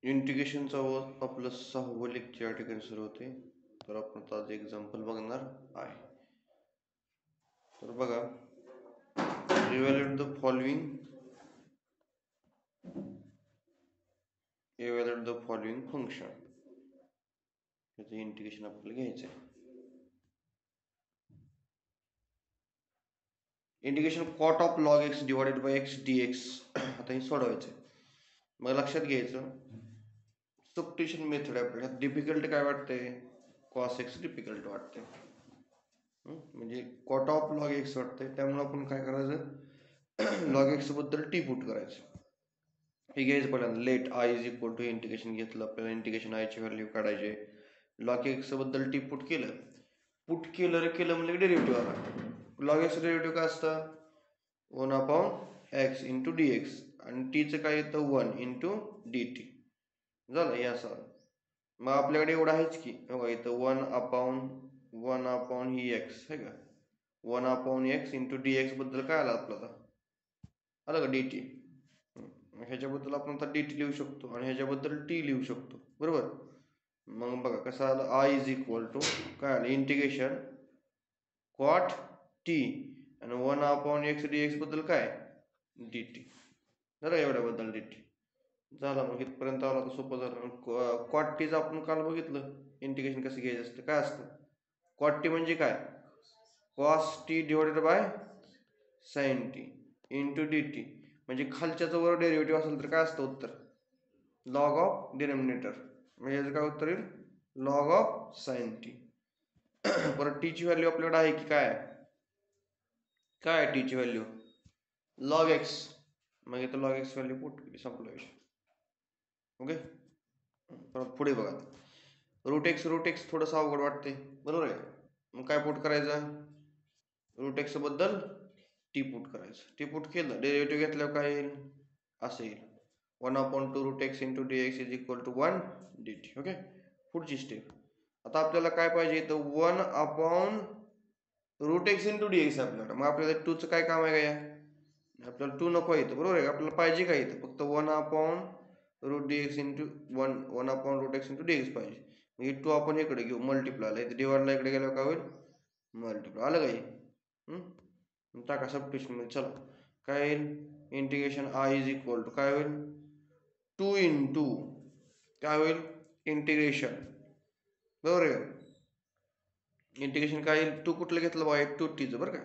इंटिग्रेशनचा आपलं 6वं लेक्चर या ठिकाणी सुरू होते. तर आपण आता आज एक्झाम्पल बघणार आहे. तर बघा, इव्हॅल्युएट द फॉलोइंग फंक्शन. याचं इंटिग्रेशन आपल्याला घ्यायचं आहे. Integration cot of log x divided by x dx. आता हे सोडवायचं आहे. मग लक्षात घ्यायचं, सबस्टिट्यूशन मेथड आहे आपल्याला. डिफिकल्ट काय वाटतंय? कॉस एक्स डिफिकल्ट वाटतंय. म्हणजे कॉट ऑफ लॉग एक्स वाटतंय, त्यामुळे आपण काय करायचं, लॉग एक्स बद्दल टी पुट करायचं. हे घ्यायचं पहिल्यांदा. Let I is equal to integration घेतलं आपल्याला, इंटिग्रेशन आयची व्हॅल्यू काढायचे. लॉग एक्स बद्दल टी पुट केलं म्हणजे डेरिव्हेटिव्ह आला. लॉग एक्स डेरिव्हेटिव्ह काय असतं? 1/x इंटू डी एक्स, आणि टीचं काय येतं 1 इंटू डी टी. झालं हे असं. मग आपल्याकडे एवढं आहेच की, बघा इथं 1/1 ही एक्स आहे का, 1/x इंटू डी एक्स बद्दल काय आलं आपल्याला, आलं का डी टी. ह्याच्याबद्दल आपण आता डी टी लिहू शकतो आणि ह्याच्याबद्दल टी लिहू शकतो, बरोबर. मग बघा कसं आलं, आय इज इक्वल टू काय आलं, इंटिग्रेशन कॉट टी आणि 1/x डी एक्स बद्दल काय डी टी. झालं एवढ्याबद्दल डी टी. झालं. मग इथपर्यंत आला तर सोपं झालं. कॉट टीचं आपण काल बघितलं इंटिग्रेशन कसं घ्यायचं असतं. काय असतं कॉट टी म्हणजे काय, cos T divided by sine T into D T. म्हणजे खालच्याचं वर डेरिव्हेटिव्ह असेल तर काय असतं उत्तर, लॉग ऑफ डिनॉमिनेटर. म्हणजे याचं काय उत्तर येईल, लॉग ऑफ साइन टी. परत टीची व्हॅल्यू आपल्याकडे आहे की काय टीची व्हॅल्यू, लॉग एक्स. मग इथं लॉग एक्स व्हॅल्यू पुट केली, संपला विषय. ओके. परत पुढे बघा, रूट एक्स थोडंसं अवघड वाटते, बरोबर आहे. मग काय पुट करायचं, रूट एक्स बद्दल टी पुट करायचं. टी पुट केलं, डेरिव्हेटिव्ह घेतल्यावर काय येईल, असं येईल 1/2 root x into d x is equal to 1 d t. Okay. पुढची स्टेप. आता आपल्याला काय पाहिजे इथं, 1/√ एक्स इंटू डी एक्स आपल्याला. मग आपल्याला 2चं काय काम आहे का, आपल्याला 2 नको येतं, बरोबर आहे. आपल्याला पाहिजे काय इथं, फक्त 1/√ x into 1/√ x into d x पाहिजे. मग 2 आपण इकडे घेऊ मल्टिप्लायला, इथे डिवाइडला इकडे गेल्यावर काय होईल, मल्टिप्लाय. आलं काही टाका सबस्टिट्यूशन मध्ये. चला काय येईल, integration I is equal to काय होईल, 2 इंटू काय होईल, इंटिग्रेशन, बरोबर आहे. इंटिग्रेशन काय येईल, 2 कुठलं घेतलं बाहेर, 2t बरं का,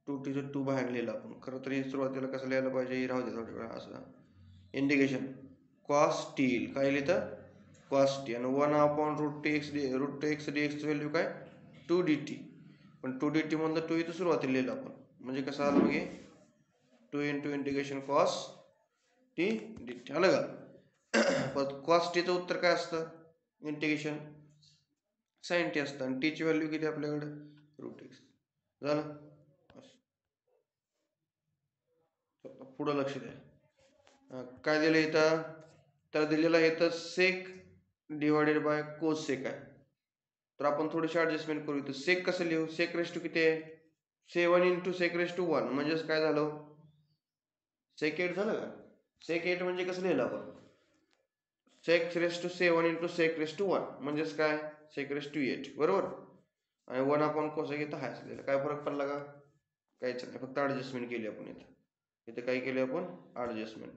2t 2 बाहेर लिहिलं आपण. खरं तरी सुरुवातीला कसं लिहायला पाहिजे, राहू दे थोड्या वेळा असं. इंटिग्रेशन कॉस टी येईल, काय लिहितं कॉस टी, आणि 1/√ एक्स डी एक्सची व्हॅल्यू काय 2 डी टी. पण 2 डी टी म्हणलं 2 इथं सुरुवातीला लिहिलं आपण, म्हणजे कसं आलं मग 2 into integration cos T D T. आलं का. परत कॉस टीचं उत्तर काय असतं, इंटिग्रेशन साइन टी असतं, आणि टीची व्हॅल्यू किती आपल्याकडे रूट एक्स. झालं. पुढं लक्ष द्या, काय दिलं इथं, तर दिलेलं इथं सेक डिवायडेड बाय कोस सेक आहे. तर आपण थोडीशी ऍडजस्टमेंट करू. इथं सेक कसं लिहू, सेक रेस टू किती आहे, 7 इंटू सेक रेस टू 1. म्हणजेच काय झालं, सेक 8 झालं का. सेक 8 म्हणजे कसं लिहिलं आपण, sec raise to 7 into sec raise to 1, म्हणजेच काय सेक रेस टू 8, बरोबर. आणि 1/cos इथं हाय असलेलं. काय फरक पडला का, काहीच नाही, फक्त ऍडजस्टमेंट केली आपण इथं काय केली आपण, ऍडजस्टमेंट.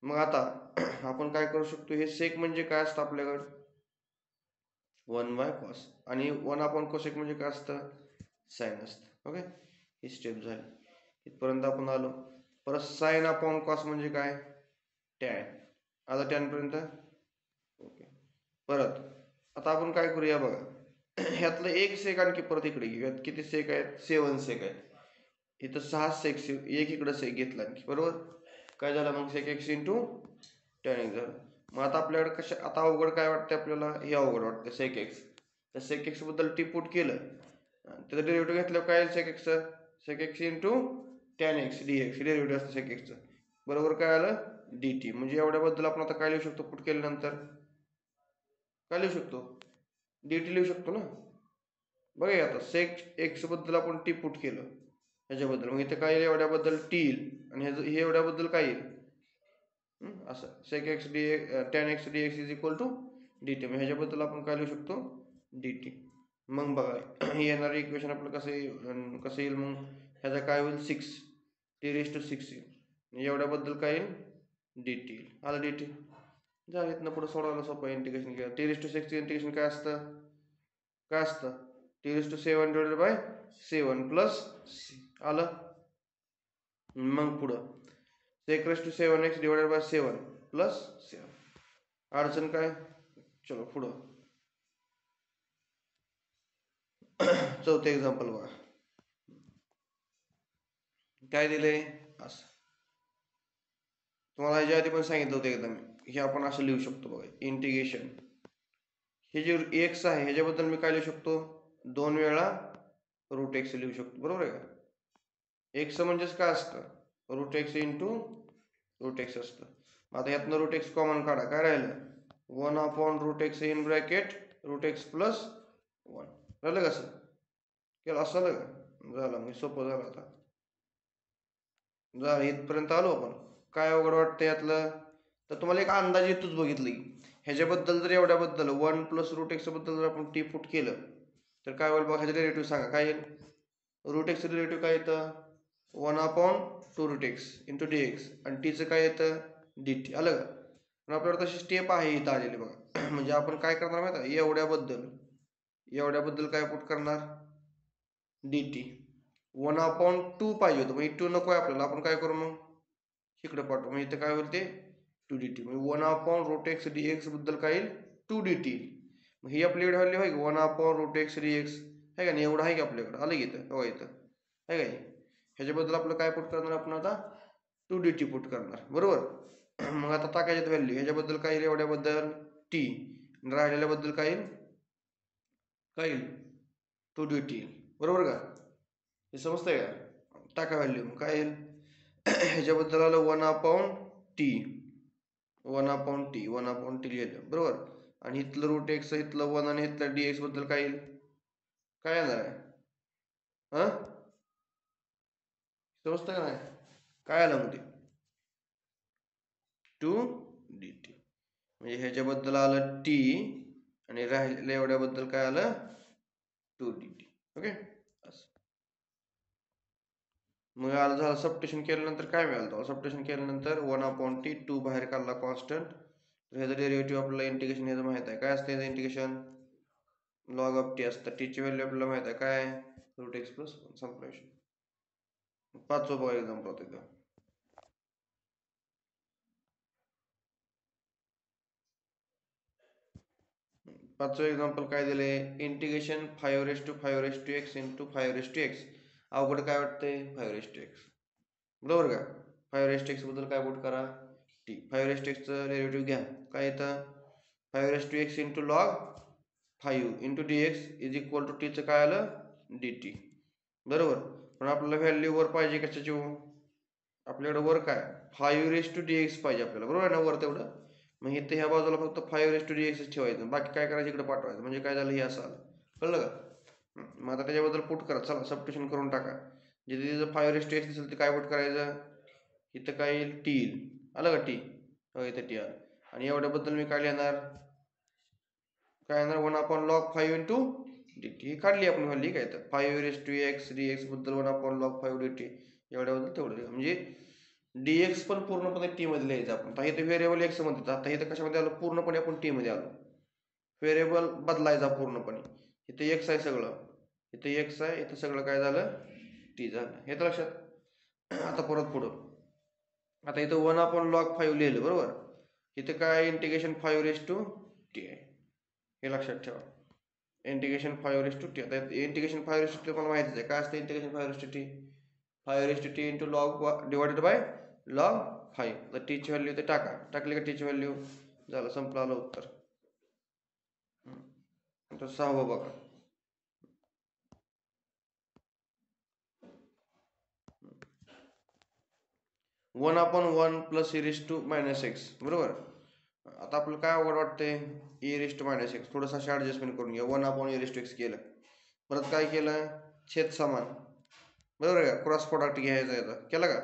मग आता आपण काय करू शकतो, हे सेक म्हणजे काय असतं आपल्याकडं 1/cos, आणि 1/cosec म्हणजे काय असतं, साइन असतं. ओके. ही स्टेप झाली, इथपर्यंत आपण आलो. परत sin/cos म्हणजे काय, टॅन. आता टॅन पर्यंत. ओके. परत आता आपण काय करूया बघा, ह्यातलं एक सेक आणखी परत इकडे घेऊयात. किती सेक आहेत, 7 सेक आहेत. इथं 6 सेक, एक इकडं सेक घेतला आणखी, बरोबर. काय झालं मग, sec x into tan x झालं. मग आता आपल्याकडे कशा, आता अवघड काय वाटतं आपल्याला, हे अवघड वाटतं सेक एक्स. तर सेक एक्स बद्दल टी पुट केलं, त्याचं डेरिव्हेटिव्ह घेतलं काय sec x into tan x d x, derivative असतं सेक एक्सचं, बरोबर. काय आलं डी टी. म्हणजे एवढ्याबद्दल आपण आता काय लिहू शकतो, पुट केल्यानंतर काय लिहू शकतो, डी टी लिहू शकतो ना. बघा आता सेक एक्स बद्दल आपण टी पुट केलं ह्याच्याबद्दल, मग इथं काय येईल, एवढ्याबद्दल टी येईल, आणि हे एवढ्याबद्दल काय येईल असं sec x tan x dx is equal to dt. मग ह्याच्याबद्दल आपण काय लिहू शकतो dt. मग बघा हे येणारे इक्वेशन आपलं कसं येईल मग ह्याचा काय होईल 6 t⁻6 येईल एवढ्याबद्दल काय येईल dt येईल. आलं dt झालं. इथनं पुढे सोडवायला सोपं इंटिग्रेशन केलं. t⁻6 इंटिग्रेशन काय असतं t⁻7 प्लस आलं. मग पुढं sec⁻7x डिवायडेड बाय 7 प्लस 7 अडचण काय. चलो पुढं चौथं एक्झाम्पल बघा काय दिले. असं तुम्हाला ह्याच्या आधी पण सांगितलं होतं एकदा मी हे आपण असं लिहू शकतो बघा इंटिग्रेशन. हे जे x आहे ह्याच्याबद्दल मी काय लिहू शकतो 2 वेळा √x लिहू शकतो. बरोबर आहे का. x म्हणजेच काय असतं √x इंटू √x असतं. आता यातनं √x कॉमन काढा काय राहिलं 1/√x in bracket √x plus 1 राहिलं कसं केलं असं आलं का. झालं म्हणजे सोपं झालं. आता झालं इथपर्यंत आलो आपण. काय अवघड वाटतं यातलं तर तुम्हाला एक अंदाज येतोच बघितलं की ह्याच्याबद्दल जर एवढ्याबद्दल 1 प्लस √x बद्दल जर आपण टी पुट केलं तर काय होईल बघा. ह्याचं डेरिव्हेटिव्ह सांगा काय येईल. √x डेरिव्हेटिव्ह काय येतं 1/2√x इंटू dx आणि टीचं काय येतं dt. आलं का. पण आपल्याला तशी स्टेप आहे इथं आलेली बघा. म्हणजे आपण काय करणार माहिती आहे एवढ्याबद्दल काय पुट करणार dt. 1/2 पाहिजे होतं मग 2 नको आहे आपल्याला. आपण काय करू मग इकडे पाठवू. मग इथं काय होईल ते 2dt. म्हणजे 1/√x dx बद्दल काय येईल 2dt. मग ही आपल्याकडे व्हॅल्यू आहे की 1/√x dx आहे का नाही. एवढं आहे की आपल्याकडे आलं की इथं बघा इथं आहे का. ह्याच्याबद्दल आपलं काय पुट करणार आपण आता 2dt पुट करणार. बरोबर. मग आता टाकायच्यात व्हॅल्यू. ह्याच्याबद्दल काय येईल एवढ्याबद्दल t राहिलेल्याबद्दल काय येईल 2dt येईल. बरोबर का. हे समजतंय का. टाका व्हॅल्यू काय येईल ह्याच्याबद्दल आलं 1/t लिहिलं. बरोबर. आणि इथलं √x इथलं 1 आणि इथलं dx बद्दल काय येईल काय येणार आहे समजतं का नाही. काय आलं मध्ये 2dt. म्हणजे ह्याच्याबद्दल आलं t आणि राहिलेल्या एवढ्याबद्दल काय आलं 2dt. ओके. मग आलं झालं. सबस्टिट्यूशन केल्यानंतर काय मिळालं सबस्टिट्यूशन केल्यानंतर 1/t 2 बाहेर काढला कॉन्स्टंट. तर ह्याचं डेरिव्हेटिव्ह आपल्याला इंटिग्रेशन ह्याचं माहित आहे काय असतं. ह्याचं इंटिग्रेशन log ऑफ t असतं. टीची व्हॅल्यू आपल्याला माहित आहे काय √x प्लस 1 संपला विषय. 5वा बघा एक्झाम्पल होतं इथं. पाचवं एक्झाम्पल काय दिले इंटिग्रेशन 5⁵ इंटू 5⁵x. अवघड काय वाटतंय 5⁵x. बरोबर का. 5⁵x बद्दल काय पुट करा t. 5⁵xचं डेरिव्हेटिव्ह घ्या काय येतं 5⁵x into log 5 into dx is equal to टीचं काय आलं dt. बरोबर. पण आपल्याला व्हॅल्यू वर पाहिजे कशाची आपल्याकडे वर काय 5⁵dx पाहिजे आपल्याला. बरोबर आहे ना वर तेवढं. मग इथे ह्या बाजूला फक्त 5⁵dx ठेवायचं. बाकी काय करायचं इकडे पाठवायचं. म्हणजे काय झालं हे असं आलं. कळलं का. मग आता त्याच्याबद्दल पुट करा. चला सबस्टिट्यूशन करून टाका. जिथे तिथं 5⁵x दिसेल ते काय पुट करायचं इथं काय येईल t येईल. आलं का t इथं t आलं. आणि एवढ्याबद्दल मी काय लिहिणार 1/log 5 इंटू dt. ही काढली आपण व्हॅल्यू काय तर 5⁵x dx बद्दल 1/log 5 dt एवढ्याबद्दल तेवढं. म्हणजे dx पण पूर्णपणे t मध्ये लिहायचं आपण. आता इथे व्हेरिएबल x मध्ये. आता इथं कशामध्ये आलो पूर्णपणे आपण t मध्ये आलो. व्हेरिएबल बदलायचा पूर्णपणे. इथे x आहे सगळं इथे x आहे इथं सगळं काय झालं t झालं. हे तर लक्षात. आता परत पुढं आता इथं 1/log 5 लिहिलं. बरोबर. इथे काय इंटिग्रेशन 5⁵t आहे. हे लक्षात ठेवा. Integration 5⁵t. आता इंटिग्रेशन 5⁵t मला माहितीच आहे काय असतं integration 5⁵t 5⁵t into log divided by log 5. तर टीची व्हॅल्यू ते टाकली का टीची व्हॅल्यू झालं संपलं आलं उत्तर. आता 6वं बघा 1/1 प्लस e⁻x. बरोबर. आता आपल्याला काय अवघड वाटतंय e⁻x थोडंसं अशी ॲडजस्टमेंट करून घ्या. 1/e⁻x केलं. परत काय केलं छेद समान. बरोबर का. क्रॉस प्रॉडक्ट घ्यायचं याचा केलं का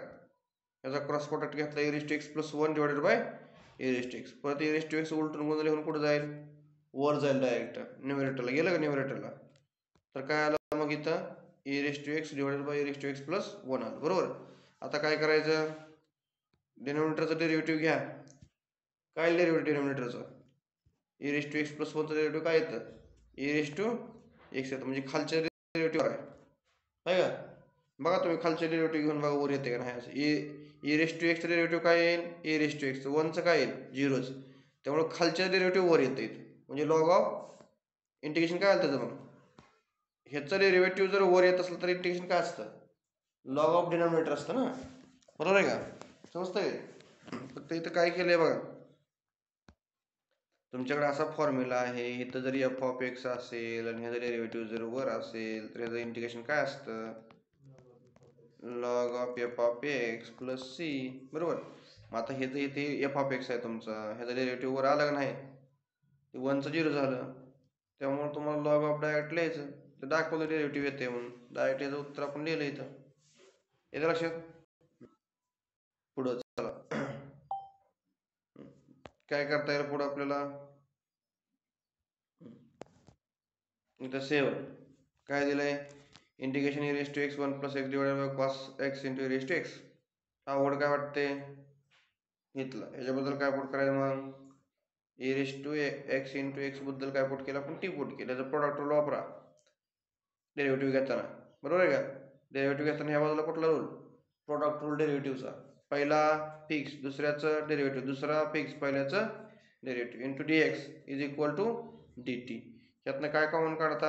याचा क्रॉस प्रोडक्ट घेतला a raise to x plus 1 divided by a raise to x. परत ए रेस टू एक्स उलटून गुणले लिहून कुठे जाईल, वर जाईल डायरेक्ट न्यूमरेटरला. गेलं का न्यूमरेटरला, तर काय आलं मग इथं a raise to x divided by a raise to x plus 1 आलं. बरोबर. आता काय करायचं, डिनोमिनेटरचं डेरिव्हेटिव्ह घ्या. काय डेरिव्हेटिव्ह डिनोमिनेटरचं, a raise to x plus 1चं डेरिव्हेटिव्ह काय येतं, ए रेस टू एक्स येतं. म्हणजे खालच्या डेरिव्हेटिव्ह आहे का. बघा तुम्ही खालचे डेरिव्हेटिव्ह घेऊन बघा वर येते का नाही. असं ए रेस टू एक्सचं डेरिव्हेटिव्ह काय येईल, ए रेस टू एक्स. 1चं काय येईल, 0च. त्यामुळे खालच्या डेरिव्हेटिव्ह वर येते. म्हणजे लॉग ऑफ इंटिग्रेशन काय आलं त्याचं, मग ह्याचं डेरिव्हेटिव्ह जर वर येत असलं तर इंटिग्रेशन काय असतं, लॉग ऑफ डिनॉमिनेटर असतं ना. बरोबर आहे का, समजतंय. फक्त इथं काय केलंय बघा, तुमच्याकडे असा फॉर्म्युला आहे. इथं जर एफ ऑफ एक्स असेल आणि ह्याचं डेरिव्हेटिव्ह जर वर असेल तर ह्याचं इंटिग्रेशन काय असतं, log of f of x plus c. बरोबर. मग आता हे इथे एफ ऑफ एक्स आहे तुमचा, ह्याचा डेरिव्हेटिव्ह वर आला का नाही, 1चं 0 झालं. त्यामुळे तुम्हाला लॉग ऑफ डायरेक्ट लिहायचं, तर दाखवलं डेरिव्हेटिव्ह येते म्हणून डायरेक्ट याचं उत्तर आपण लिहिलं इथं. येतं लक्षात. पुढं चला काय करता येईल पुढं आपल्याला, इथं सेव्ह काय दिलंय, integration a raise to x 1 plus x divided by cos x into a raise to x. आवड काय वाटते घेतलं. याच्याबद्दल काय पुट करायचं, मग a raise to x into x बद्दल काय पुट केलं आपण, टी पुट केलं. त्याचं प्रोडक्ट रूल वापरा डेरिव्हेटिव्ह घेताना. बरोबर आहे का. डेरिव्हेटिव्ह घेताना ह्या बाजूला कुठला रूल, प्रोडक्ट रूल डेरिव्हेटिव्हचा. पहिला फिक्स, दुसऱ्याचं डेरिव्हेटिव्ह, दुसरा फिक्स, पहिल्याचं derivative into d x is equal to d t. यातनं काय कॉमन काढता,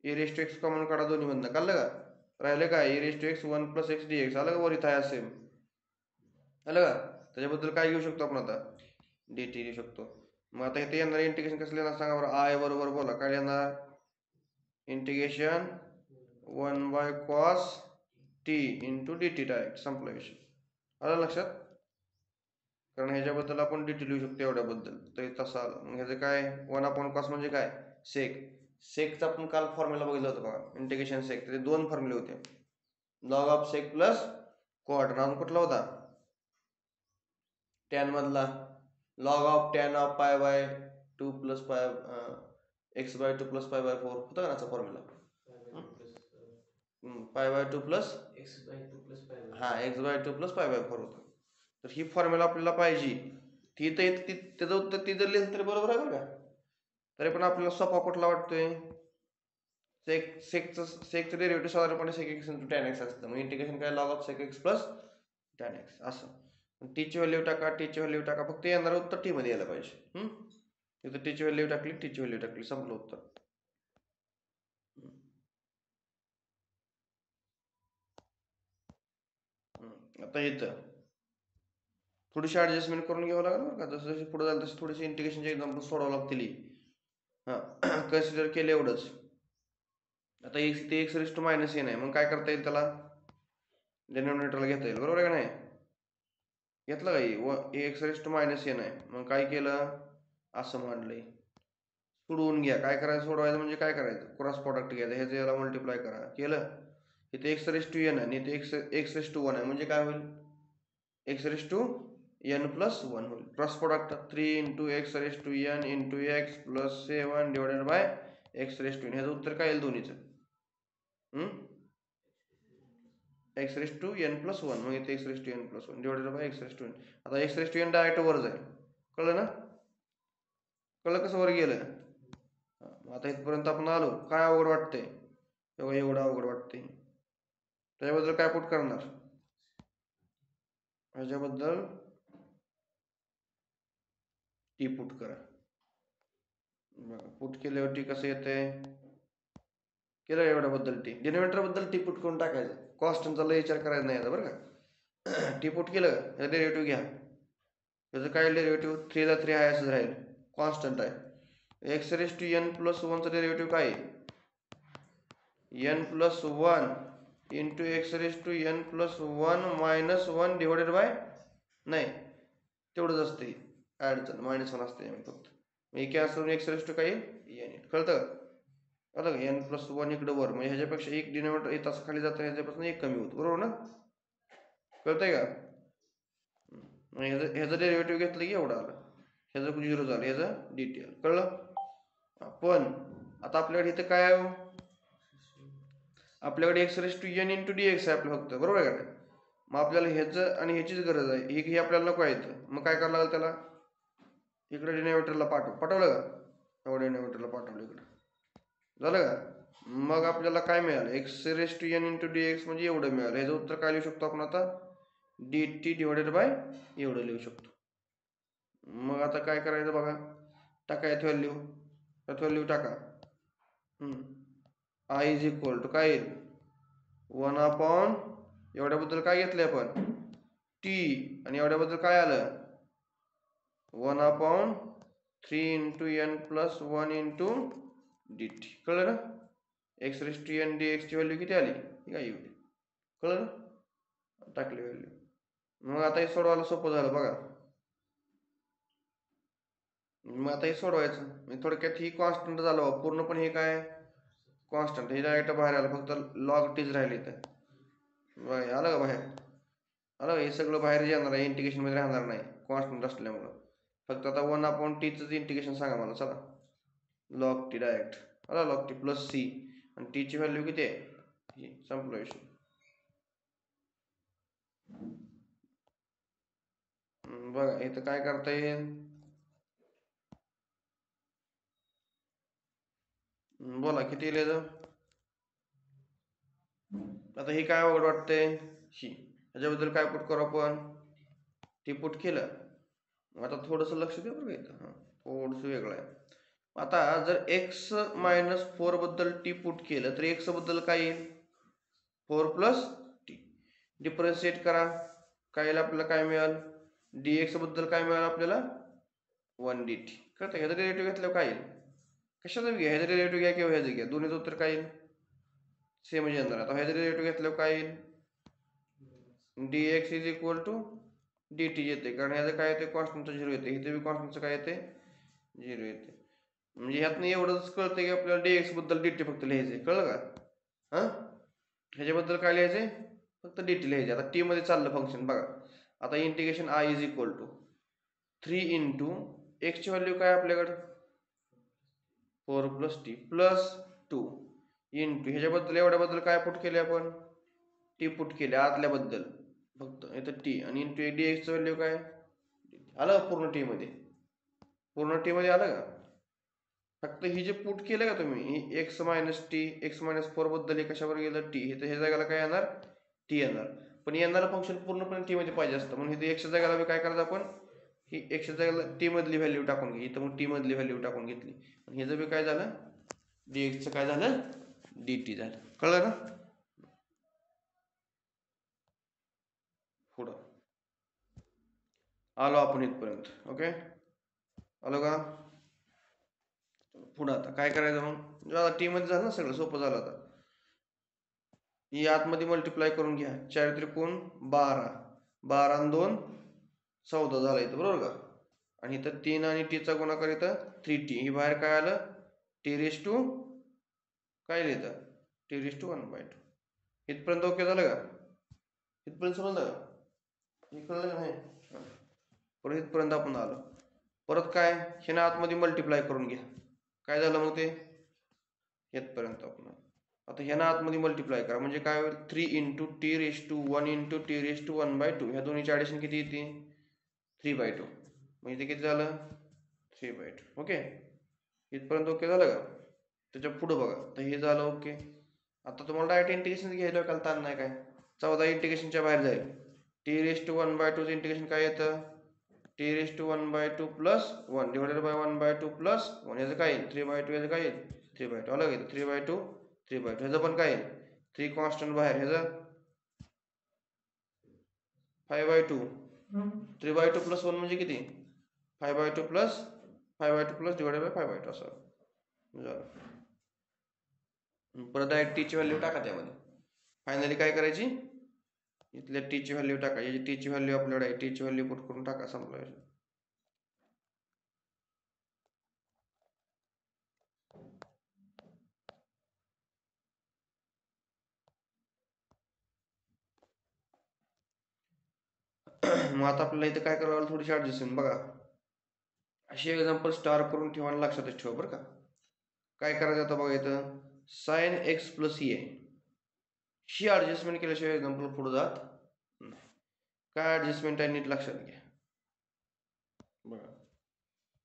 a raise to x common काढा दोन्ही मधनं. काढलं का, राहिलं का a raise to x 1 plus x d x. आलं का वर इथं आहे सेम, आलं का. त्याच्याबद्दल काय घेऊ शकतो आपण आता, डी टी लिहू शकतो. मग आता इथे येणार इंटिग्रेशन कसं लिहिणार सांगा बरं. आय बरोबर बोला काय येणार, integration 1 by cos T into D T. Direct संपला विषय. आलं लक्षात. कारण ह्याच्याबद्दल आपण डी टी लिहू शकतो एवढ्याबद्दल, तर तसं आलं. मग ह्याचं काय 1 अपॉन कॉस म्हणजे काय, सेक. सेकचा आपण काल फॉर्म्युला बघितलं होतं बघा, इंटिग्रेशन सेक. त्याचे 2 फॉर्म्युले होते, log of sec plus cot. अजून कुठला होता, टॅन मधला, log of tan of pi by 2 plus pi x by 2 plus pi by 4 होता का नाचा formula, pi by 2 plus x by 2 plus pi, हा x by 2 plus pi by 4 होता. तर ही फॉर्म्युला आपल्याला पाहिजे. ती तर त्याचं उत्तर ती जर लिहिलं तरी बरोबर आहे बरं का. तरी पण आपल्याला सोपा कुठला वाटतोय, सेकचं डेरिव्हेटिव्ह साधारणपणे sec x into tan x असतं. मग इंटिग्रेशन काय, log of sec x plus tan x असं. टीची व्हॅल्यू टाका, टीची व्हॅल्यू टाका. फक्त येणार उत्तर टी मध्ये यायला पाहिजे. इथं टीची व्हॅल्यू टाकली, टीची व्हॅल्यू टाकली, संपलं उत्तर. आता इथं थोडीशी ऍडजस्टमेंट करून घ्यावं लागेल बरं का. जसं जशी पुढे जाईल तसं थोडीशी इंटिग्रेशनचे एक्झाम्पल सोडावं लागतील. हां कन्सिडर केलं एवढंच. आता ते x raise to minus n आहे, मग काय करता येईल त्याला, डिनॉमिनेटरला घेता येईल. बरोबर आहे का नाही. घेतलं का x raise to minus n आहे, मग काय केलं, असं मांडलंय. सोडवून घ्या. काय करायचं, सोडवायचं म्हणजे काय करायचं, क्रॉस प्रोडक्ट घ्यायचं, ह्याचं याला मल्टिप्लाय करा. केलं. इथे एक्स रेस टू एन आहे आणि इथे एक्स रेस टू 1 आहे, म्हणजे काय होईल, x raise to n plus 1 होईल. Cross product 3 into x raise to n into x plus 7 divided by x raise to n. ह्याचं उत्तर काय येईल दोन्हीचं, x raise to n plus 1. मग इथे x raise to n plus 1 divided by x raise to n. आता x raise to n direct वर जाईल. कळलं ना, कळलं कसं वर गेलं. आता इथपर्यंत आपण आलो. काय अवघड वाटतंय, एवढं अवघड वाटतंय. त्याच्याबद्दल काय पुट करणार, ह्याच्याबद्दल टी पुट करा. पुट केल्यावरती कसं येते, केलं एवढ्याबद्दल टी, डिनोमिनेटर बद्दल टी पुट करून टाकायचं. कॉन्स्टंटचा लय विचार करायचा नाही आता बरं का. टी पुट केलं, ह्याचा डेरिव्हेटिव्ह घ्या. त्याचं काय डेरिव्हेटिव्ह, 3 ला 3 आहे असंच राहील, कॉन्स्टंट आहे. X raise to n plus 1चं डेरिव्हेटिव्ह काय आहे, n plus 1 into x raise to n plus 1 minus 1 divided by, नाही तेवढंच असते, अडचण -1 असते फक्त. मग कॅन्सल एक्स रेस टू काय एन. कळतं का, कळतं का. एन प्लस 1 इकडं वर, म्हणजे ह्याच्यापेक्षा एक डिनोमिनेटर येत असं खाली जातं, ह्याच्यापासून एक कमी होतं. बरोबर ना. कळतंय का? ह्याचं डेरिव्हेटिव्ह घेतलं की एवढं आलं, ह्याचं 0 झालं, ह्याचं dt आलं. कळलं? पण आता आपल्याकडे इथं काय आहे? आपल्याकडे x raise to n into dx आहे आपलं फक्त, बरोबर आहे का? मग आपल्याला ह्याचं आणि ह्याचीच गरज आहे, ही आपल्याला नको आहे इथं. मग काय करावं लागेल त्याला? इकडे डिनोमिनेटरला पाठवलं का? एवढं डिनोमिनेटरला पाठवलं इकडं. झालं का? मग आपल्याला काय मिळालं? x raise to n into dx म्हणजे एवढं मिळालं. ह्याचं उत्तर काय लिहू शकतो आपण आता? dt डिवायडेड बाय एवढं लिहू शकतो. मग आता काय करायचं बघा, टाका यात व्हॅल्यू टाका. I इज इक्वल टू काय येईल? 1/, एवढ्याबद्दल काय घेतलंय आपण? t, आणि एवढ्याबद्दल काय आलं? 1/3 into n plus 1 into dt. कळलं ना? x raise to n dx ची व्हॅल्यू किती आली? ही काय एवढी. कळलं ना? टाकली व्हॅल्यू. मग आता हे सोडवायला सोपं झालं बघा. मग आता हे सोडवायचं, थोडक्यात ही कॉन्स्टंट झालं पूर्णपणे. हे काय कॉन्स्टंट, हे डायरेक्ट बाहेर आलं, फक्त लॉग टीच राहिले इथं. आलं का बाहेर? आलं. हे सगळं बाहेर येणार आहे, इंटिग्रेशन मध्ये राहणार नाही कॉन्स्टंट असल्यामुळं. फक्त आता 1/t इंटिग्रेशन सांगा मला. चला, लॉग टी डायरेक्ट आला, लॉग टी प्लस सी, आणि टी ची व्हॅल्यू किती आहे? संपला विषय. बघा इथं काय करता येईल? बोला किती येईल? आता हे काय अवघड वाटतंय? ह्याच्याबद्दल काय पुट करू आपण? टी पुट केलं. आता थोडंसं लक्ष द्या बरं इथं. थोडंसं वेगळं आहे. आता जर x-4 बद्दल टी पुट केलं तर x बद्दल काय येईल? 4 प्लस टी. डिफरन्शिएट करा, काय येईल आपल्याला? काय मिळाल? dx बद्दल काय मिळाल आपल्याला? 1 dt. कळतं? ह्याचं डेरिव्हेटिव्ह घेतल्यावर काय येईल? कशाचं घ्या, ह्याचं डेरिव्हेटिव्ह घ्या किंवा ह्याचं घ्या, दोन्हीचं उत्तर काय येईल? सेमच येणार. आता ह्याचं डेरिव्हेटिव्ह घेतल्यावर काय येईल? dx is equal to dt येते, कारण ह्याचं काय येते? कॉन्स्टंटचं 0 येते. इथे बी कॉन्स्टंटचं काय येते? 0 येते. म्हणजे ह्यातनं एवढंच कळतं की आपल्याला dx बद्दल dt फक्त लिहायचंय. कळलं का? ह्याच्याबद्दल काय लिहायचंय? फक्त dt लिहायचे. आता t मध्ये चाललं फंक्शन बघा. आता integration I is equal to 3 into x ची व्हॅल्यू काय आपल्याकडं? 4 प्लस टी प्लस 2 इंटू ह्याच्याबद्दल एवढ्याबद्दल काय पुट केले आपण? टी पुट केले आतल्याबद्दल फक्त इथं टी, आणि इंटू dx ची व्हॅल्यू काय? आलं पूर्ण टी मध्ये? पूर्ण टी मध्ये आलं का? फक्त ही जे पुट केलं का तुम्ही, x मायनस टी, x-4 बद्दल हे कशावर गेलं? टी. हे जागाला काय येणार? टी येणार. पण येणारं फंक्शन पूर्णपणे टी मध्ये पाहिजे असतं, म्हणून इथे x जागाला काय करायचं आपण? ही x जागाला टी मधली व्हॅल्यू टाकून घे. इथं मग टी मधली व्हॅल्यू टाकून घेतली, आणि ह्याचं बी काय झालं? dx चं काय झालं? dt झालं. कळलं ना? पुढं आलो आपण इथपर्यंत. ओके, आलो का? पुढं आता काय करायचं मग? आता टी मध्ये झालं ना सगळं, सोपं झालं. आता ही आतमध्ये मल्टिप्लाय करून घ्या. 4 त्रिकोण 12, 12 आणि 2 14 झाला इथं, बरोबर का? आणि इथं 3 आणि टीचा गुणाकार इथं 3t. ही बाहेर काय आलं? टी रेस टू काय लिहितं? T raise to 1/2. इथपर्यंत ओके झालं का? इथपर्यंत समजलं का? हे कळलं का नाही? परत इथपर्यंत आपण आलो. परत काय? हे ना आतमध्ये मल्टिप्लाय करून घ्या. काय झालं मग ते? इथपर्यंत आपण. आता ह्यानं आतमध्ये मल्टिप्लाय करा, म्हणजे काय होईल? 3 into t raise to 1 into t raise to 1/2. ह्या दोन्हीची ॲडिशन किती येते? 3/2. म्हणजे किती झालं? 3/2. ओके, इथपर्यंत ओके झालं का? त्याच्या पुढं बघा. तर हे झालं ओके. आता तुम्हाला डायरेक्ट इंटिग्रेशन घ्यायला काल ताण नाही काय. 14 इंटिग्रेशनच्या बाहेर जाईल. टी रेस टू 1/2 इंटिग्रेशन काय येतं? T raise to 1/2 plus 1 divided by 1/2 plus 1. याचं काय येईल? 3/2. याचं काय येईल? 3/2. आलं का? 3/2 3/2. ह्याचं पण काय येईल? 3 कॉन्स्टंट बाहेर, ह्याचं 5/2. 3/2 प्लस 1 म्हणजे किती? 5/2 प्लस 5/2 प्लस डिवायडेड बाय 5/2 असं झालं. परत डायरेक्ट टीची व्हॅल्यू टाका त्यामध्ये. फायनली काय करायची? इथल्या टीची व्हॅल्यू टाका. याची टीची व्हॅल्यू आपल्याकडे आहे, टीची व्हॅल्यू पुट करून टाका. संपला. मग आता आपल्याला इथं काय करावं लागेल, थोडीशी ॲडजस्टमेंट बघा. असे एक्झाम्पल स्टार करून ठेवा आणि लक्षातच ठेवा बरं का. काय करायचं आता बघा, इथं साइन एक्स प्लस ए ही ॲडजस्टमेंट केल्याशिवाय एक्झाम्पल पुढे जात नाही. काय ॲडजस्टमेंट आहे नीट लक्षात घ्या बघा.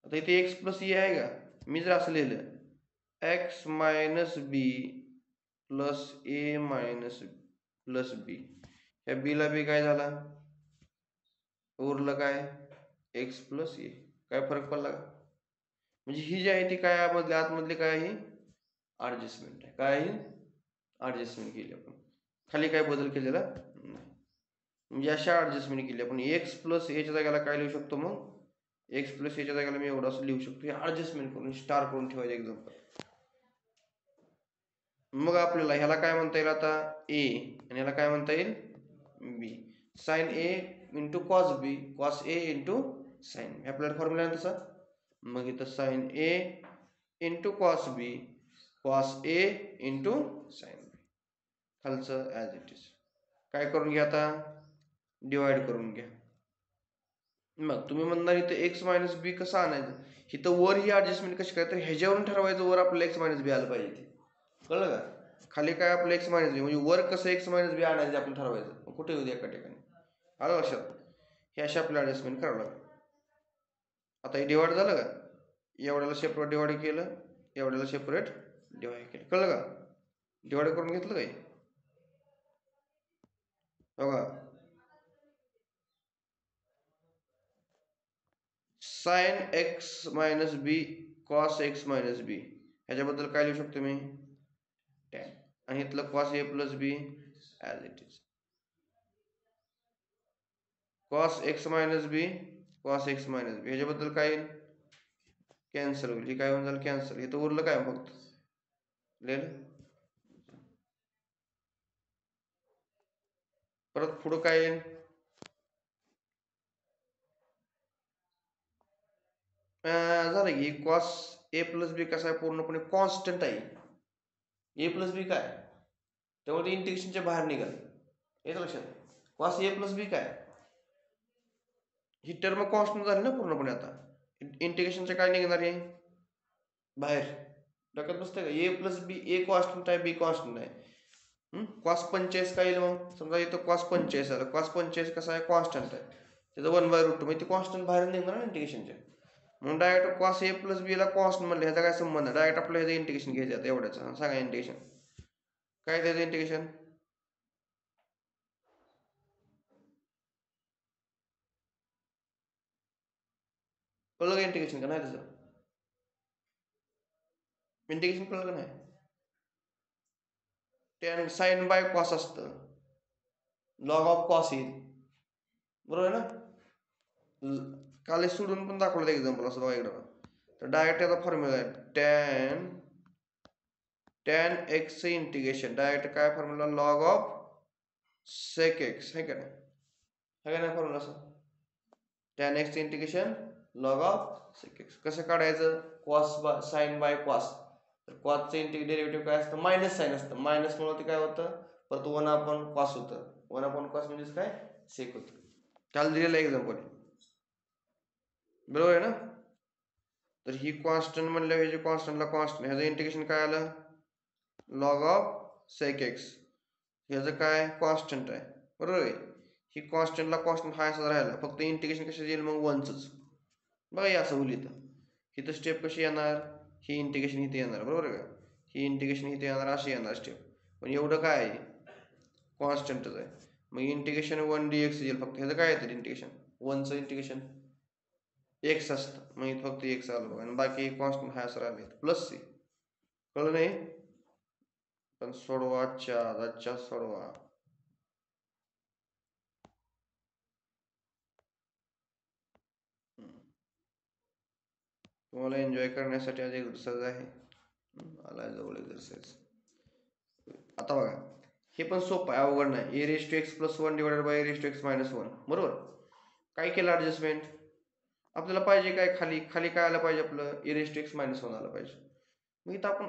आता इथे एक्स प्लस ए आहे का, मी जर असं लिहिलं एक्स मायनस बी प्लस ए मायनस प्लस बी, ह्या बीला बी काय झाला, उरलं काय एक्स प्लस ए. काय फरक पडला का, म्हणजे ही जी आहे ती काय आतमधली काय आहे, ॲडजस्टमेंट आहे. काय आहे, ॲडजस्टमेंट केली आपण, खाली काय बदल केलेला नाही. म्हणजे अशा ॲडजस्टमेंट केली आपण. एक्स प्लस एच्या जागेला काय लिहू शकतो, मग एक्स प्लस एच्या जागेला मी एवढं असं लिहू शकतो. ॲडजस्टमेंट करून स्टार करून ठेवायचं एक्झाम्पल. मग आपल्याला ह्याला काय म्हणता येईल आता, ए, आणि ह्याला काय म्हणता येईल, बी. Sign A into cos B, cos A into sine B, आपल्याला फॉर्म्युला आहे तसा. मग इथं sign A into cos B, cos A into sine B, खालचं ॲज इट इज. काय करून घ्या आता, डिवाइड करून घ्या. मग तुम्ही म्हणणार इथं एक्स मायनस बी कसं आणायचं, इथं वर ही ॲडजस्टमेंट कशी काय, तर ह्याच्यावरून ठरवायचं वर आपल्याला एक्स मायनस बी आलं पाहिजे. कळलं का, खाली काय आपलं एक्स मायनस बी, म्हणजे वर कसं एक्स मायनस बी आणायचं आपण ठरवायचं, कुठे येऊ द्या एका ठिकाणी. आलं लक्षात, हे अशी आपल्याला ॲडजस्टमेंट करावं लागेल. आता हे डिवाइड झालं का, एवढ्याला सेपरेट डिवाइड केलं, एवढ्याला सेपरेट डिवाइड केलं. कळलं का, डिवाइड करून घेतलं काय बघा. Sine x minus b cos x minus b, ह्याच्याबद्दल काय लिहू शकतो मी, टॅन, आणि इथलं cos a plus b as it is. Cos x minus b cos x minus b, ह्याच्याबद्दल काय येईल, कॅन्सल होईल. हे काय होऊन झालं, कॅन्सल. इथं उरलं काय फक्त लिहिलं. परत पुढं काय येईल, झालं की कॉस ए प्लस बी कसा आहे, पूर्णपणे कॉन्स्टंट आहे. ए प्लस बी काय, त्यामुळे इंटिग्रेशनच्या बाहेर निघाल. येतं लक्षात, कॉस ए प्लस बी काय, ही टर्म कॉन्स्टंट झाली ना पूर्णपणे. आता इंटिग्रेशनच्या काय निघणार आहे बाहेर, डोक्यात बसतंय का, ए प्लस बी, ए कॉन्स्टंट आहे बी कॉन्स्टंट आहे. कॉस 45 काय येईल, मग समजा इथं कॉस 45 आलं, कॉस 45 कसा आहे, कॉन्स्टंट आहे, त्याचं 1/√2, म्हणजे ते कॉन्स्टंट बाहेर निघणार ना इंटिग्रेशनच्या. म्हणून डायरेक्ट कॉस ए प्लस बी ला कॉन्स्टंट म्हणलं, ह्याचा काय संबंध, डायरेक्ट आपलं ह्याचं इंटिग्रेशन घ्यायचं. आता एवढ्याचं सांगा इंटिग्रेशन काय द्यायचं, इंटिग्रेशन कळलं का, इंटिग्रेशन का नाही, त्याचं इंटिग्रेशन कळलं का नाही. टॅन साइन बाय कॉस असतं, लॉग ऑफ कॉस येईल, बरोबर आहे ना. काल सोडून पण दाखवलं एक्झाम्पल असं बघा इकडं. तर डायरेक्ट याचा फॉर्म्युला आहे टॅन एक्स इंटिग्रेशन, डायरेक्ट काय formula, log of sec x, आहे का नाही, आहे का नाही फॉर्म्युला असं, tan x integration log of sec x. कसं काढायचं, कॉस साइन बाय कॉस, तर कॉसचं डेरिव्हेटिव्ह काय असतं, मायनस साइन असतं, मायनस मुळे ते काय होतं, परत 1/cos होतं, 1/cos म्हणजेच काय, सेक होतं. काल दिलेलं एक्झाम्पल, बरोबर आहे ना. तर ही कॉन्स्टंट म्हणलं, हे जे कॉन्स्टंटला कॉन्स्टंट, ह्याचं इंटिग्रेशन काय आलं, लॉग ऑफ सेक एक्स, ह्याचं काय कॉन्स्टंट आहे, बरोबर आहे. ही कॉन्स्टंटला कॉन्स्टंट हा असं राहिला, फक्त इंटिग्रेशन कशाचं येईल, मग 1च. बघा हे असं होईल. इथं स्टेप कशी येणार, ही इंटिग्रेशन इथे येणार, बरोबर आहे का, ही इंटिग्रेशन इथे येणार, अशी येणार स्टेप. पण एवढं काय आहे, कॉन्स्टंटच आहे. मग इंटिग्रेशन 1 dx येईल फक्त, ह्याचं काय येतं इंटिग्रेशन, 1चं इंटिग्रेशन एक्स असतं, मग फक्त एक्स आलं बघा, आणि बाकी कॉन्स्टंट हा असं राहिले प्लस सी. कळलं नाही, पण सोडवा, आजच्या सोडवा. तुम्हाला एन्जॉय करण्यासाठी आज एक्सरसाइज आहे, आला जवळ एक्सरसाइज. आता बघा हे पण सोपं आहे, अवघड नाही. A raise to x plus 1 divided by a raise to x minus 1, बरोबर. काय केलं ॲडजस्टमेंट, आपल्याला पाहिजे काय, खाली खाली काय आलं पाहिजे, आपलं ए रेस टू एक्स मायनस 1 आलं पाहिजे. मग इथं आपण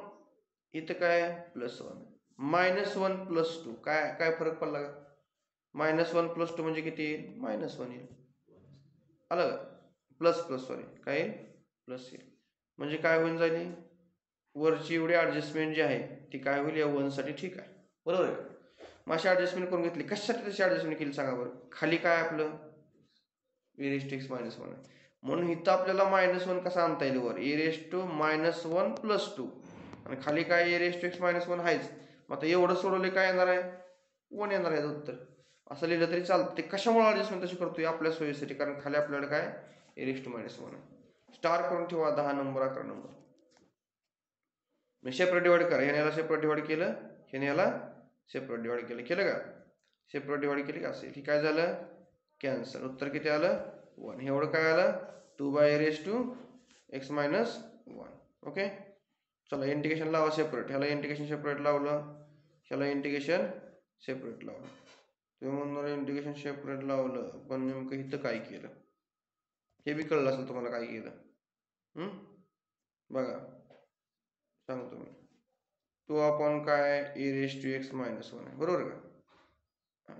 इथं काय +1 -1 + 2, काय काय फरक पडला का, -1 + 2 म्हणजे किती येईल, -1 येईल. आलं का? प्लस प्लस सॉरी काय येईल प्लस येईल. म्हणजे काय होऊन जाईल वरची एवढी ॲडजस्टमेंट जी आहे ती काय होईल या 1 साठी ठीक आहे बरोबर आहे. मग अशी ॲडजस्टमेंट करून घेतली. कशासाठी तशी ॲडजस्टमेंट केली सांगा बरं. खाली काय आपलं e⁻x -1 आहे म्हणून इथं आपल्याला -1 कसा आणता येईल वर e⁻1 + 2 आणि खाली काय e⁻x -1 आहेच. मग आता एवढं सोडवले काय येणार आहे 1 येणार आहे उत्तर. असं लिहिलं तरी चालतं. ते कशामुळे ॲडजस्टमेंट तशी करतोय आपल्या सोयीसाठी कारण खाली आपल्याला काय e⁻1 आहे. स्टार करून ठेवा 10 नंबर 11 नंबर. सेपरेट डिवाइड करा. ह्याने याला सेपरेट डिवाइड केलं ह्याने याला सेपरेट डिवाइड केलं का सेपरेट डिवाइड केली का असेल की काय झालं कॅन्सल. उत्तर किती आलं 1. एवढं काय आलं 2/e⁻x -1. ओके चला इंटिग्रेशन लावा सेपरेट. ह्याला इंटिग्रेशन सेपरेट लावलं ह्याला इंटिग्रेशन सेपरेट लावलं. तुम्ही म्हणणार इंटिग्रेशन सेपरेट लावलं पण नेमकं इथं काय केलं हे बी कळलं असेल तुम्हाला काय केलं. बघा सांगतो मी. 2 अपॉन काय e⁻x -1 आहे बरोबर का.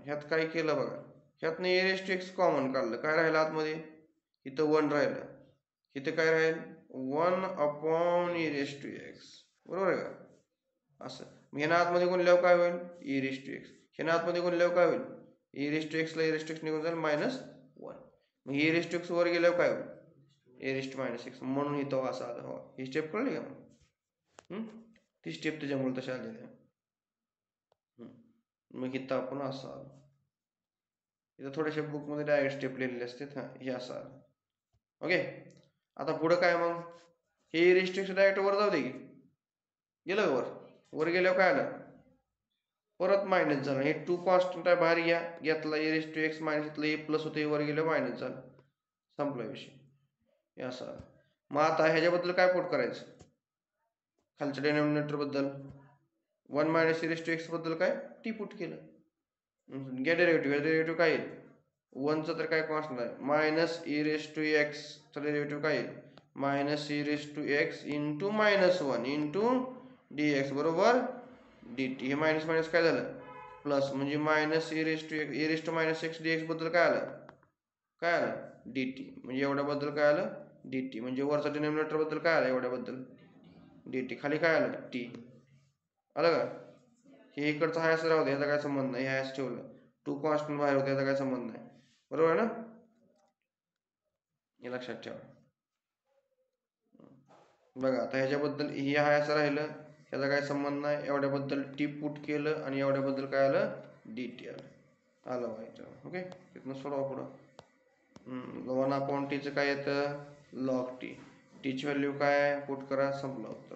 ह्यात काय केलं बघा ह्यातनं e⁻x कॉमन काढलं काय राहिलं आतमध्ये इथं 1 राहिलं. इथं काय राहील 1 अपॉन e⁻x बरोबर आहे का. असं मग ह्यानं आतमध्ये गुणल्यावर काय होईल e⁻x. ह्यानं आतमध्ये गुणल्यावर काय होईल e⁻x ला e⁻x निघून जाईल -1. मग e⁻x वर गेल्यावर काय होईल e⁻x म्हणून इथं असं आलं. हो ही स्टेप कळली का मग ती स्टेप त्याच्यामुळे तशा आलेल्या आहे. मग इथं आपण असं आलो. इथं थोड्याशा बुकमध्ये डायरेक्ट स्टेप लिहिलेले असते हे असं आलं. ओके आता पुढं काय मग हे e⁻x डायरेक्ट वर जाऊ दे की गेलं वर गेल्यावर काय आलं परत मायनस झालं. हे 2 कॉन्स्टंट आहे बाहेर घ्या घेतला e⁻x इथलं a प्लस होतं वर गेलं मायनस झालं संपला विषय हे असं आलं. मग आता ह्याच्याबद्दल काय पुट करायचं खालच्या डिनॉमिनेटर बद्दल 1 - e⁻x बद्दल काय टी पुट केलं. घ्या डेरिव्हेटिव्ह काय येईल 1चं तर काय कॉन्स्टंट आहे -e⁻x चं डेरिव्हेटिव्ह काय येईल -e⁻x इंटू -1 इंटू dx बरोबर dt. हे मायनस मायनस काय झालं प्लस म्हणजे -e⁻x dx बद्दल काय आलं dt म्हणजे एवढ्याबद्दल काय आलं dt म्हणजे वरचा डिनॉमिनेटर बद्दल काय आलं एवढ्याबद्दल dt खाली काय आलं t आलं का. हे इकडचं हाय असं राहू दे याचा काय संबंध नाही हे असं ठेवलं 2 कॉन्स्टंट बाहेर होते याचा काय संबंध नाही बरोबर आहे ना. हे लक्षात ठेवा. बघा आता ह्याच्याबद्दल हे हाय असं राहिलं ह्याचा काय संबंध नाही एवढ्याबद्दल टी पुट केलं आणि एवढ्याबद्दल काय आलं dt आलं व्हायचं. ओके तिथनं सोडवा पुढं 1 अपॉन टीचं काय येतं log t. टीची व्हॅल्यू काय पुट करा संपलं उत्तर.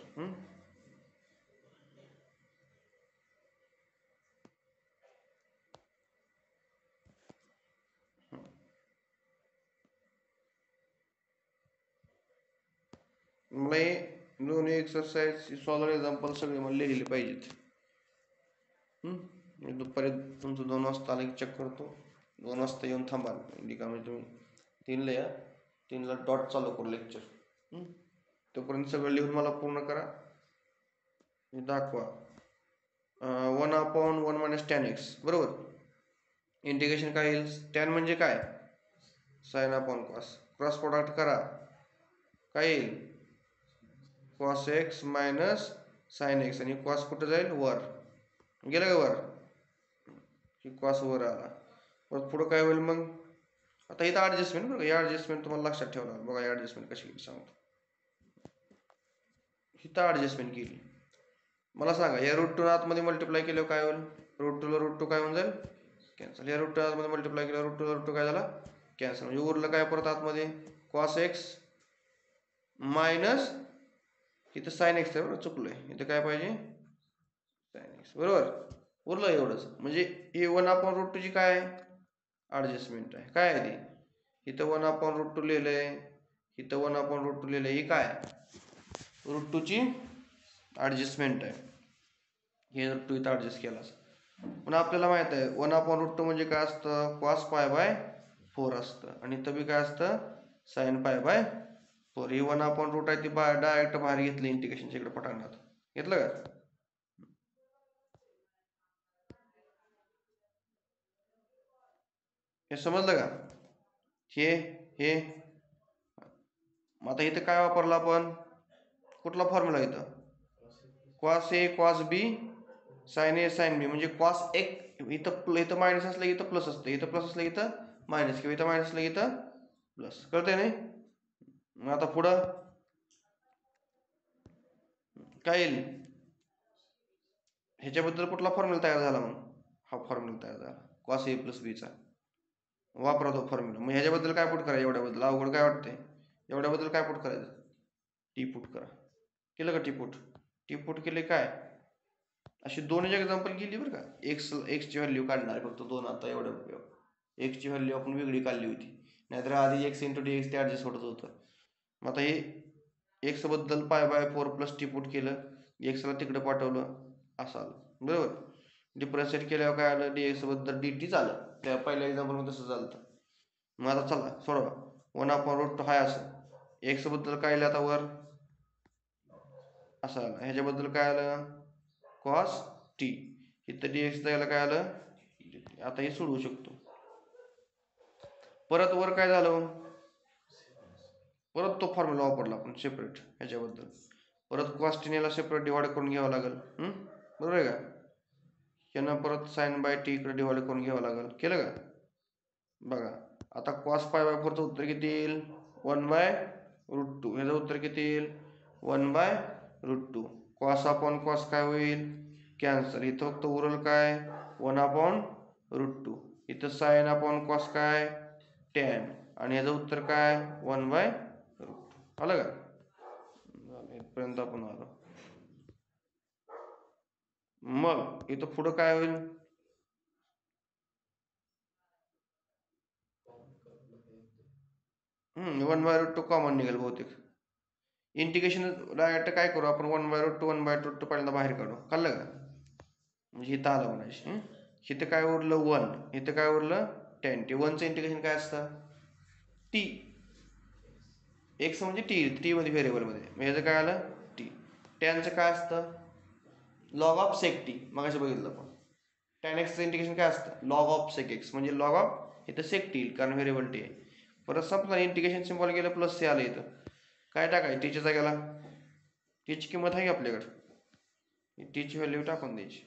मला हे दोन्ही एक्सरसाइज सॉल्व एक्झाम्पल सगळे मला लिहिले पाहिजेत. दुपारी तुमचं 2 वाजता आलं की चेक करतो 2 वाजता येऊन थांबा म्हणजे तुम्ही 3ला या 3ला डॉट चालू करू लेक्चर. तोपर्यंत सगळं लिहून मला पूर्ण करा दाखवा. 1 अपॉन 1 - tan x बरोबर. इंटिग्रेशन काय येईल tan म्हणजे काय sin upon cos. Cross product करा काय येईल cos x sin x आणि cos कुठं जाईल वर गेलं का वर की cos वर आला. परत पुढं काय होईल मग आता इथं ॲडजस्टमेंट बघा या ॲडजस्टमेंट तुम्हाला लक्षात ठेवणार बघा या ॲडजस्टमेंट कशी केली सांगतो. इथं ॲडजस्टमेंट केली मला सांगा या √2 आतमध्ये मल्टिप्लाय केल्यावर काय होईल √2 ला √2 काय होऊन जाईल कॅन्सल. या √2 आतमध्ये मल्टिप्लाय केल्यावर √2 ला √2 काय झाला कॅन्सल म्हणजे उरलं काय परत आतमध्ये cos x मायनस इथं sin x आहे बरोबर चुकलोय इथं काय पाहिजे sin x बरोबर उरलं एवढंच. म्हणजे हे 1 अपॉन √2 ची काय ॲडजस्टमेंट आहे काय आहे ती इथं 1 अपॉन √2 लिहिलंय इथं 1 अपॉन √2 लिहिलंय ही काय √2 ची ॲडजस्टमेंट आहे. हे √2 इथं ॲडजस्ट केला पण आपल्याला माहित आहे 1 अपॉन √2 म्हणजे काय असतं cos π/4 असतं आणि इथं बी काय असतं sin π/4. ही 1 अपॉन √2 आहे ती डायरेक्ट बाहेर घेतली इंटिग्रेशनच्या इकडे पटांगणात घेतलं का. हे समजलं का हे हे आता इथं काय वापरला आपण, कुठला फॉर्म्युला इथं, cos A cos B sign A sine B, म्हणजे कॉस एक इथं मायनस असलं इथं प्लस असतं, इथं प्लस असलं इथं मायनस, किंवा इथं मायनस असलं इथं प्लस. कळतंय नाही. मग आता पुढं काय येईल, ह्याच्याबद्दल कुठला फॉर्म्युला तयार झाला, मग हा फॉर्म्युला तयार झाला कॉस ए प्लस बीचा. वापरा तो फॉर्म्युला. मग ह्याच्याबद्दल काय पुट करायचं, एवढ्याबद्दल अवघड काय वाटतंय, एवढ्याबद्दल काय पुट करायचं, टी पुट करा. केलं का टी पुट, टी पुट केले काय, अशी दोन एक्झाम्पल केली बरं का. एक्सची व्हॅल्यू काढणार आहे फक्त दोन, आता एवढं उपयोग. एक्सची व्हॅल्यू आपण वेगळी काढली होती, नाहीतर आधी एक्स इंटू डी एक्स ते ॲडजस्ट होत होतं. मग आता हे एक्स बद्दल π/4 प्लस टी पुट केलं, एक्सला तिकडे पाठवलं, असं आलं बरोबर. डिफरन्शिएट केल्यावर काय आलं, डी एक्स बद्दल डी टी झालं, त्या पहिल्या एक्झाम्पलमध्ये तसं झालं. मग आता चला सोडवा, 1/√2 हाय असं, एक्स बद्दल काय आलं आता वर असं आलं, ह्याच्याबद्दल काय आलं कॉस टी, इथं डी एक्स द्यायला काय आलं. आता हे सोडवू शकतो. परत वर काय झालं, परत तो फॉर्म्युला वापरला आपण सेपरेट ह्याच्याबद्दल, परत कॉस टीनेला सेपरेट डिवाइड करून घ्यावं लागेल. बरोबर आहे का. ह्यानं परत साइन बाय टी इकडे डिवाइड करून घ्यावं लागेल. केलं का. बघा आता कॉस π/4चं उत्तर किती येईल, 1/√2. ह्याचं उत्तर किती येईल, 1/√2. कॉस अपॉन कॉस काय होईल, कॅन्सल. इथं फक्त उरल काय, 1/√2. इथं साइन अपॉन कॉस काय, टॅन, आणि ह्याचं उत्तर काय 1/√2. आलं का. इथपर्यंत आपण आलो. मग इथं पुढं काय होईल, 1/√2 कॉमन निघेल बहुतेक. इंटिग्रेशन डायरेक्ट काय करू आपण, 1/√2 1/√2 पहिल्यांदा बाहेर काढू. कळलं का. म्हणजे इथं आलं म्हणायचे. इथं काय उरलं 1, इथं काय उरलं टॅन. टी 1चं इंटिग्रेशन काय असतं, टी एक्स म्हणजे टी मध्ये व्हेरिएबलमध्ये, मग ह्याचं काय आलं टी. टॅनचं काय असतं, लॉग ऑफ सेक टी, मग असं बघितलं आपण. टॅन एक्सचं इंटिग्रेशन काय असतं, लॉग ऑफ सेक एक्स, म्हणजे लॉग ऑफ इथं सेक टी, कारण व्हेरिएबल टी आहे. परत संपलं इंटिग्रेशन सिम्बॉल गेलं प्लस सी आलं, इथं काय टाकायचं टीच्या जागेला, टीची किंमत आहे आपल्याकडे, टीची व्हॅल्यू टाकून द्यायची.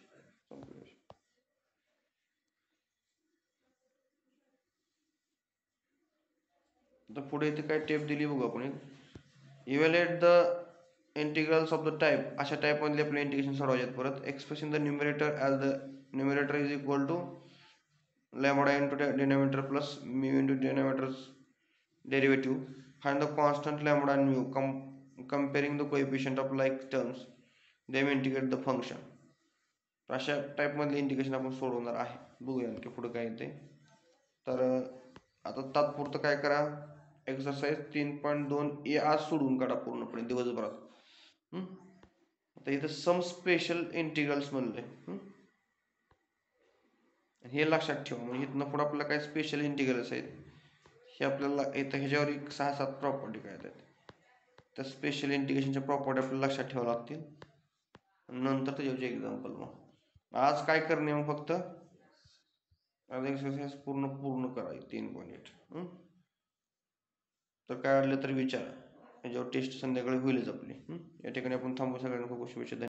तर पुढे इथे काय टेप दिली बघू आपण, evaluate the integrals of the type, अशा टाईपमधले आपले इंटिग्रेशन सोडवायचे. परत express in the numerator as the numerator is equal to lambda into denominator plus mu into denominators derivative. Find the constant lambda and mu comparing the coefficient of like terms, then integrate the function. अशा टाईपमधले integration आपण सोडवणार आहे. बघूया की पुढे काय येते. तर आता तात्पुरतं काय करा, एक्सरसाइज 3.2 ए आज सोडून काढा पूर्णपणे दिवसभरात. आता इथं सम स्पेशल इंटिग्रल्स म्हणले, हे लक्षात ठेवा. म्हणजे इथनं पुढे आपल्याला काय स्पेशल इंटिग्रल्स आहेत हे आपल्याला इथं ह्याच्यावर 6-7 प्रॉपर्टी काय आहेत, त्या स्पेशल इंटिग्रेशनच्या प्रॉपर्टी आपल्याला लक्षात ठेवावं लागतील. नंतर त्याच्यावरचे एक्झाम्पल. मग आज काय करणे, मग फक्त आज एक्सरसाइज पूर्ण करायची 3.8. तर काय आलं तर विचारा, याच्यावर टेस्ट संध्याकाळी होईलच आपली. या ठिकाणी आपण थांबू. सगळ्यांना खूप शुभेच्छा.